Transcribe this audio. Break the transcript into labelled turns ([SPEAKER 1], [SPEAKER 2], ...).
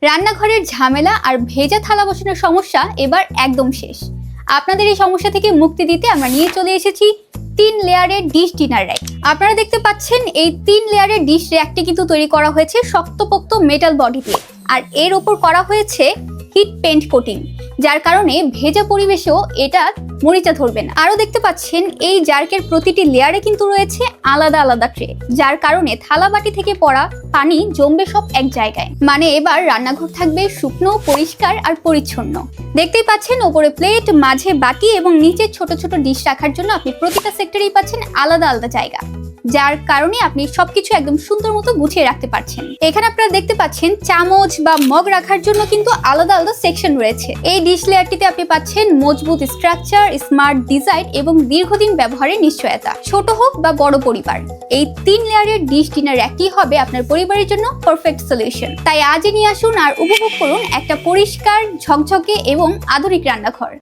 [SPEAKER 1] রান্নাঘরের ঝামেলা আর ভেজা থালা বসানোর সমস্যা এবার একদম শেষ। আপনাদের এই সমস্যা থেকে মুক্তি দিতে আমরা নিয়ে চলে এসেছি 3 লেয়ারের ডিশ ডিনার র‍্যাক। আপনারা দেখতে পাচ্ছেন এই 3 লেয়ারের ডিশ র‍্যাকটি কিন্তু তৈরি করা হয়েছে শক্তপোক্ত মেটাল বডি দিয়ে, আর এর উপর করা হয়েছে হিট পেইন্ট কোটিং, যার কারণে ভেজা পরিবেশেও এটা মরিচা ধরবে না। আরো দেখতে পাচ্ছেন এই জার্কের প্রতিটি লেয়ারে কিন্তু রয়েছে আলাদা আলাদা ট্রে, যার কারণে থালা বাটি থেকে পড়া পানি জমবে সব এক জায়গায়। মানে এবার রান্নাঘর থাকবে শুকনো, পরিষ্কার আর পরিচ্ছন্ন। দেখতেই পাচ্ছেন ওপরে প্লেট, মাঝে বাটি এবং নিচে ছোট ছোট ডিশ রাখার জন্য আপনি প্রতিটা সেক্টরেই পাচ্ছেন আলাদা আলাদা জায়গা, যার কারণে আপনি সবকিছু একদম সুন্দর মতো গুছিয়ে রাখতে পারছেন। এখানে আপনারা দেখতে পাচ্ছেন চামচ বা মগ রাখার জন্য কিন্তু আলাদা আলাদা সেকশন রয়েছে। এই ডিশ লেয়ারটিতে আপনি পাচ্ছেন মজবুত স্ট্রাকচার, স্মার্ট ডিজাইন এবং দীর্ঘদিন ব্যবহারের নিশ্চয়তা। ছোট হোক বা বড় পরিবার, এই 3 লেয়ারের ডিশ ডিনার একই হবে আপনার পরিবারের জন্য পারফেক্ট সলিউশন। তাই আজই নিয়ে আসুন আর উপভোগ করুন একটা পরিষ্কার, ঝকঝকে এবং আধুনিক রান্নাঘর।